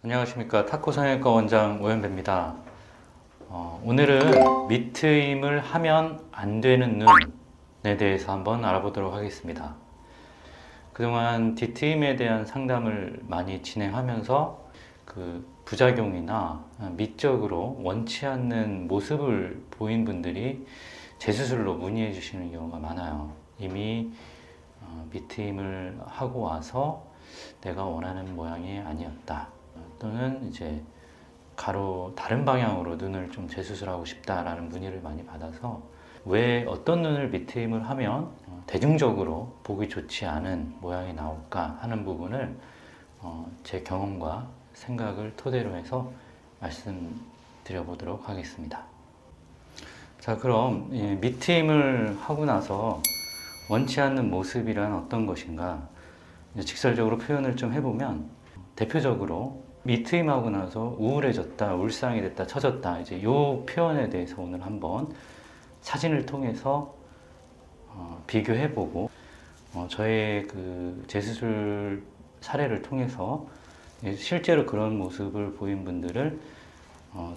안녕하십니까. 타코 성형외과 원장 오현배입니다. 오늘은 밑트임을 하면 안 되는 눈에 대해서 한번 알아보도록 하겠습니다. 그동안 뒤트임에 대한 상담을 많이 진행하면서 그 부작용이나 미적으로 원치 않는 모습을 보인 분들이 재수술로 문의해 주시는 경우가 많아요. 이미 밑트임을 하고 와서 내가 원하는 모양이 아니었다. 또는 이제 다른 방향으로 눈을 좀 재수술하고 싶다라는 문의를 많이 받아서 왜 어떤 눈을 밑트임을 하면 대중적으로 보기 좋지 않은 모양이 나올까 하는 부분을 제 경험과 생각을 토대로 해서 말씀드려 보도록 하겠습니다. 자, 그럼 밑트임을 하고 나서 원치 않는 모습이란 어떤 것인가 직설적으로 표현을 좀 해보면 대표적으로 밑트임하고 나서 우울해졌다, 울상이 됐다, 처졌다 이제 이 표현에 대해서 오늘 한번 사진을 통해서 비교해보고 저의 그 재수술 사례를 통해서 실제로 그런 모습을 보인 분들을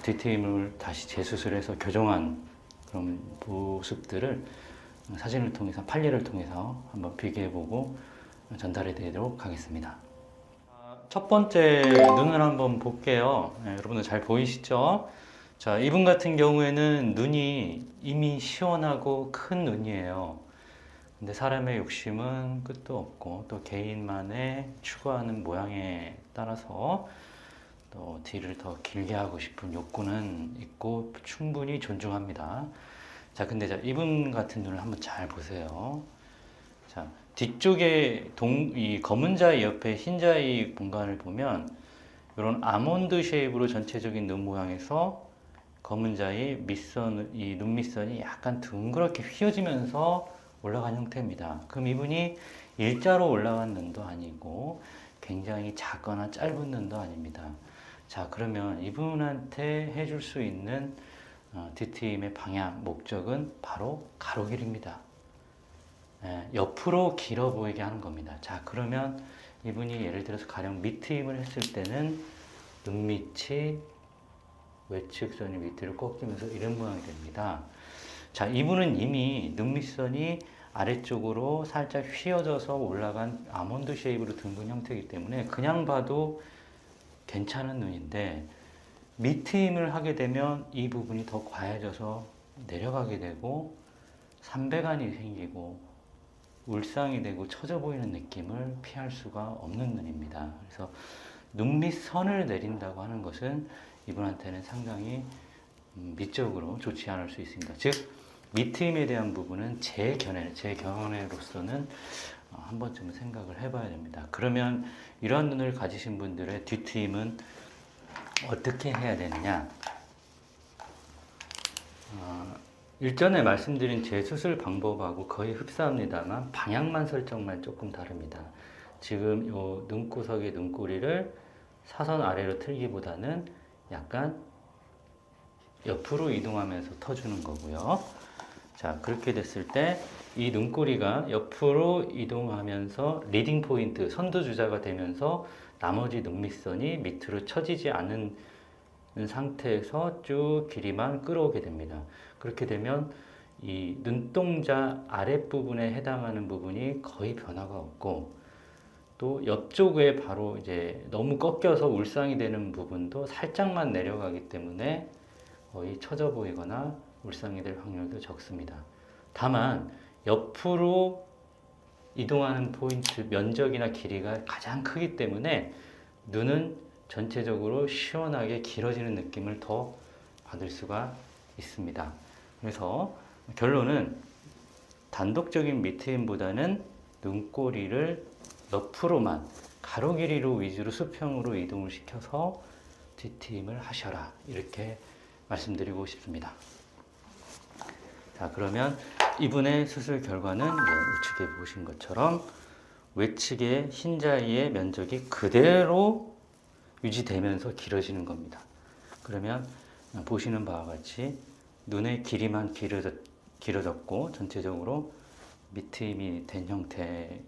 뒤트임을 다시 재수술해서 교정한 그런 모습들을 사진을 통해서 판례를 통해서 한번 비교해보고 전달해 드리도록 하겠습니다. 첫 번째 눈을 한번 볼게요. 여러분들 잘 보이시죠? 자, 이분 같은 경우에는 눈이 이미 시원하고 큰 눈이에요. 근데 사람의 욕심은 끝도 없고 또 개인만의 추구하는 모양에 따라서 또 뒤를 더 길게 하고 싶은 욕구는 있고 충분히 존중합니다. 자, 근데 이분 같은 눈을 한번 잘 보세요. 자, 뒤쪽에 이 검은 자의 옆에 흰 자의 공간을 보면 이런 아몬드 쉐입으로 전체적인 눈 모양에서 검은 자의 이 눈 밑선이 약간 둥그렇게 휘어지면서 올라간 형태입니다. 그럼 이분이 일자로 올라간 눈도 아니고 굉장히 작거나 짧은 눈도 아닙니다. 자, 그러면 이분한테 해줄 수 있는 뒤트임의 방향, 목적은 바로 가로 길입니다. 옆으로 길어 보이게 하는 겁니다. 자, 그러면 이분이 예를 들어서 가령 밑트임을 했을 때는 눈 밑이 외측선이 밑으로 꺾이면서 이런 모양이 됩니다. 자, 이분은 이미 눈 밑선이 아래쪽으로 살짝 휘어져서 올라간 아몬드 쉐입으로 둥근 형태이기 때문에 그냥 봐도 괜찮은 눈인데 밑트임을 하게 되면 이 부분이 더 과해져서 내려가게 되고 삼배간이 생기고 울상이 되고 처져 보이는 느낌을 피할 수가 없는 눈입니다. 그래서 눈 밑 선을 내린다고 하는 것은 이분한테는 상당히 미적으로 좋지 않을 수 있습니다. 즉 밑트임에 대한 부분은 제 견해로서는 한 번쯤은 생각을 해봐야 됩니다. 그러면 이러한 눈을 가지신 분들의 뒤트임은 어떻게 해야 되느냐? 일전에 말씀드린 재수술 방법하고 거의 흡사합니다만 방향만 설정만 조금 다릅니다. 지금 이 눈구석의 눈꼬리를 사선 아래로 틀기보다는 약간 옆으로 이동하면서 터주는 거고요. 자, 그렇게 됐을 때 이 눈꼬리가 옆으로 이동하면서 리딩 포인트, 선두주자가 되면서 나머지 눈 밑선이 밑으로 처지지 않은 상태에서 쭉 길이만 끌어오게 됩니다. 그렇게 되면 이 눈동자 아랫부분에 해당하는 부분이 거의 변화가 없고 또 옆쪽에 바로 이제 너무 꺾여서 울상이 되는 부분도 살짝만 내려가기 때문에 거의 처져 보이거나 울상이 될 확률도 적습니다. 다만 옆으로 이동하는 포인트 면적이나 길이가 가장 크기 때문에 눈은 전체적으로 시원하게 길어지는 느낌을 더 받을 수가 있습니다. 그래서 결론은 단독적인 밑트임보다는 눈꼬리를 옆으로만 가로 길이로 위주로 수평으로 이동을 시켜서 뒤트임을 하셔라 이렇게 말씀드리고 싶습니다. 자, 그러면 이분의 수술 결과는 우측에 보신 것처럼 외측의 흰자위의 면적이 그대로 유지되면서 길어지는 겁니다. 그러면 보시는 바와 같이 눈의 길이만 길어졌고 전체적으로 밑트임이 된 형태인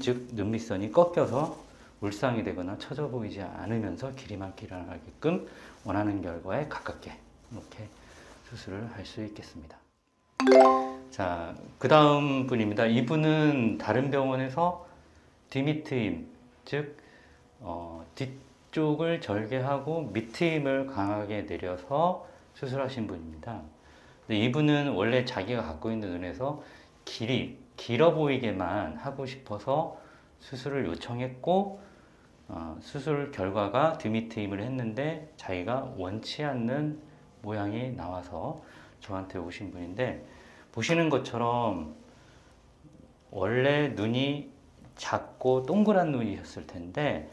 즉 눈밑선이 꺾여서 울상이 되거나 처져 보이지 않으면서 길이만 길어나게끔 원하는 결과에 가깝게 이렇게 수술을 할 수 있겠습니다. 자, 그 다음 분입니다. 이분은 다른 병원에서 디미트임, 즉 뒤쪽을 절개하고 밑트임을 강하게 내려서 수술하신 분입니다. 근데 이분은 원래 자기가 갖고 있는 눈에서 길어 보이게만 하고 싶어서 수술을 요청했고, 수술 결과가 디미트임을 했는데 자기가 원치 않는 모양이 나와서 저한테 오신 분인데, 보시는 것처럼 원래 눈이 작고 동그란 눈이셨을 텐데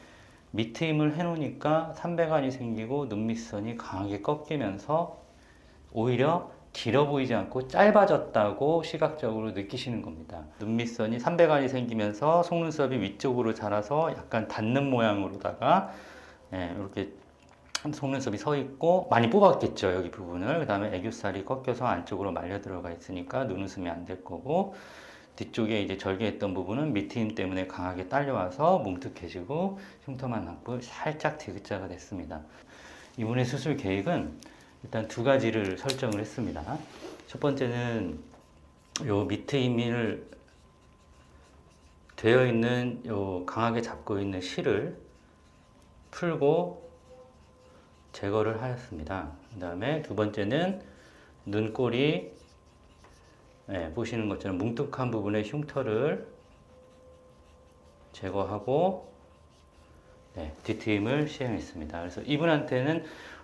밑트임을 해놓으니까 삼배간이 생기고 눈 밑선이 강하게 꺾이면서 오히려 길어 보이지 않고 짧아졌다고 시각적으로 느끼시는 겁니다. 눈 밑선이 삼배간이 생기면서 속눈썹이 위쪽으로 자라서 약간 닿는 모양으로다가 이렇게 속눈썹이 서 있고 많이 뽑았겠죠, 여기 부분을. 그 다음에 애교살이 꺾여서 안쪽으로 말려 들어가 있으니까 눈웃음이 안 될 거고, 뒤쪽에 이제 절개했던 부분은 밑트임 때문에 강하게 딸려와서 뭉툭해지고 흉터만 남고 살짝 디귿자가 됐습니다. 이분의 수술 계획은 일단 두 가지를 설정을 했습니다. 첫 번째는 요 밑트임을 되어 있는 요 강하게 잡고 있는 실을 풀고 제거를 하였습니다. 그 다음에 두 번째는 눈꼬리, 보시는 것처럼 뭉툭한 부분의 흉터를 제거하고 뒤트임을 시행했습니다. 그래서 이분한테는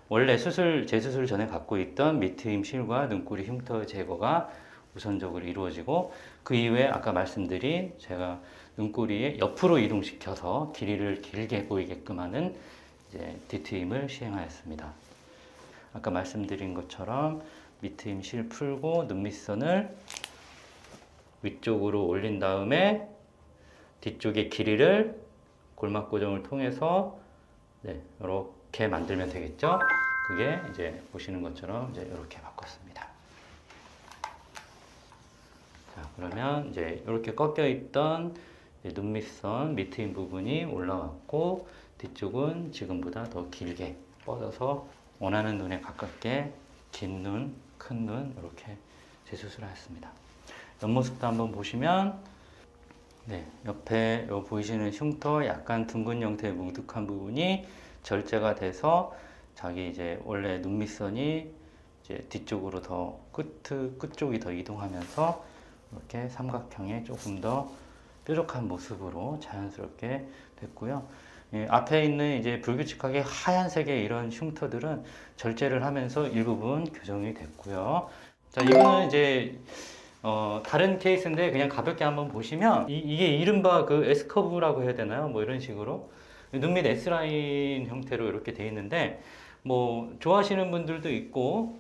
원래 재수술 전에 갖고 있던 밑트임 실과 눈꼬리 흉터 제거가 우선적으로 이루어지고, 그 이후에 아까 말씀드린 제가 눈꼬리에 옆으로 이동시켜서 길이를 길게 보이게끔 하는 뒤트임을 시행하였습니다. 아까 말씀드린 것처럼 밑트임 실 풀고 눈 밑선을 위쪽으로 올린 다음에 뒤쪽의 길이를 골막 고정을 통해서 이렇게 만들면 되겠죠. 그게 이제 보시는 것처럼 이제 이렇게 바꿨습니다. 자, 그러면 이제 이렇게 꺾여 있던 눈 밑선 밑트임 부분이 올라왔고, 뒤쪽은 지금보다 더 길게 뻗어서 원하는 눈에 가깝게 긴 눈, 큰 눈 이렇게 재수술을 했습니다. 옆모습도 한번 보시면 옆에 보이시는 흉터 약간 둥근 형태의 뭉툭한 부분이 절제가 돼서 자기 이제 원래 눈 밑선이 이제 뒤쪽으로 더 끝쪽이 더 이동하면서 이렇게 삼각형의 조금 더 뾰족한 모습으로 자연스럽게 됐고요. 앞에 있는 이제 불규칙하게 하얀색의 이런 흉터들은 절제를 하면서 일부분 교정이 됐고요. 자, 이거는 이제 다른 케이스인데 그냥 가볍게 한번 보시면 이게 이른바 그 S커브라고 해야 되나요? 뭐 이런 식으로 눈 밑 S라인 형태로 이렇게 돼 있는데, 뭐 좋아하시는 분들도 있고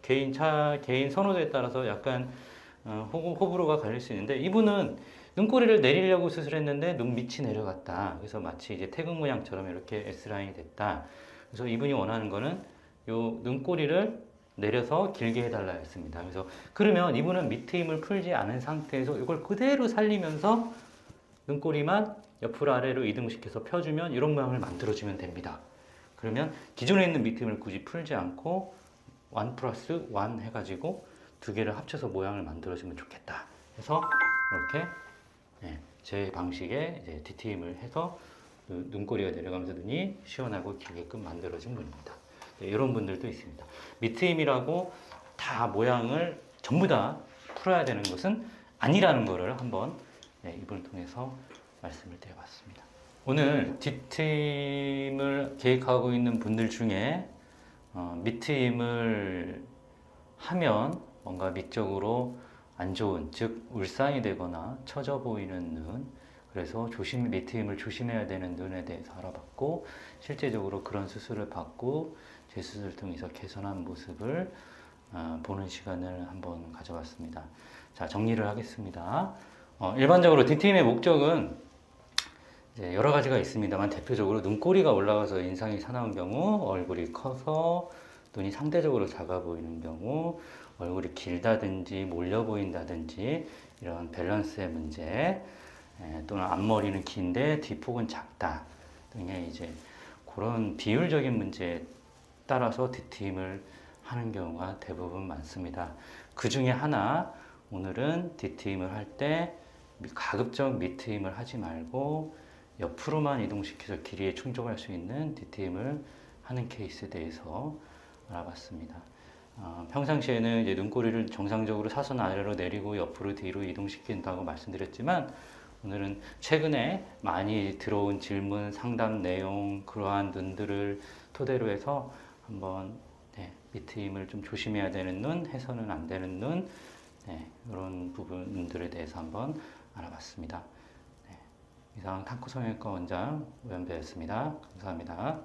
개인 선호도에 따라서 약간 호불호가 갈릴 수 있는데, 이분은 눈꼬리를 내리려고 수술했는데 눈 밑이 내려갔다. 그래서 마치 이제 태극 모양처럼 이렇게 S라인이 됐다. 그래서 이분이 원하는 거는 요 눈꼬리를 내려서 길게 해달라 했습니다. 그래서 그러면 이분은 밑트임을 풀지 않은 상태에서 이걸 그대로 살리면서 눈꼬리만 옆으로 아래로 이동시켜서 펴주면 이런 모양을 만들어주면 됩니다. 그러면 기존에 있는 밑트임을 굳이 풀지 않고 1 플러스 1 해가지고 두 개를 합쳐서 모양을 만들어주면 좋겠다. 그래서 이렇게 제 방식의 이제 뒤트임을 해서 눈꼬리가 내려가면서 눈이 시원하고 길게끔 만들어진 분입니다. 이런 분들도 있습니다. 밑트임이라고 다 모양을 전부 다 풀어야 되는 것은 아니라는 것을 한번 이분을 통해서 말씀을 드려봤습니다. 오늘 뒤트임을 계획하고 있는 분들 중에 밑트임을 하면 뭔가 밑쪽으로 안 좋은, 즉 울상이 되거나 처져 보이는 눈, 그래서 밑트임을 조심해야 되는 눈에 대해서 알아봤고, 실제적으로 그런 수술을 받고 재수술을 통해서 개선한 모습을 보는 시간을 한번 가져봤습니다. 자, 정리를 하겠습니다. 일반적으로 뒤트임의 목적은 이제 여러 가지가 있습니다만, 대표적으로 눈꼬리가 올라가서 인상이 사나운 경우, 얼굴이 커서 눈이 상대적으로 작아 보이는 경우, 얼굴이 길다든지 몰려 보인다든지 이런 밸런스의 문제, 또는 앞머리는 긴데 뒷폭은 작다, 등의 이제 그런 비율적인 문제에 따라서 D팀을 하는 경우가 대부분 많습니다. 그 중에 하나, 오늘은 D팀을 할 때 가급적 밑트임을 하지 말고 옆으로만 이동시켜서 길이에 충족할 수 있는 D팀을 하는 케이스에 대해서 알아봤습니다. 평상시에는 이제 눈꼬리를 정상적으로 사선 아래로 내리고 옆으로 뒤로 이동시킨다고 말씀드렸지만, 오늘은 최근에 많이 들어온 질문, 상담 내용, 그러한 눈들을 토대로 해서 한번 밑트임을 좀 조심해야 되는 눈, 해서는 안 되는 눈, 이런 부분들에 대해서 한번 알아봤습니다. 이상 탁구성형외과 원장 오연배였습니다. 감사합니다.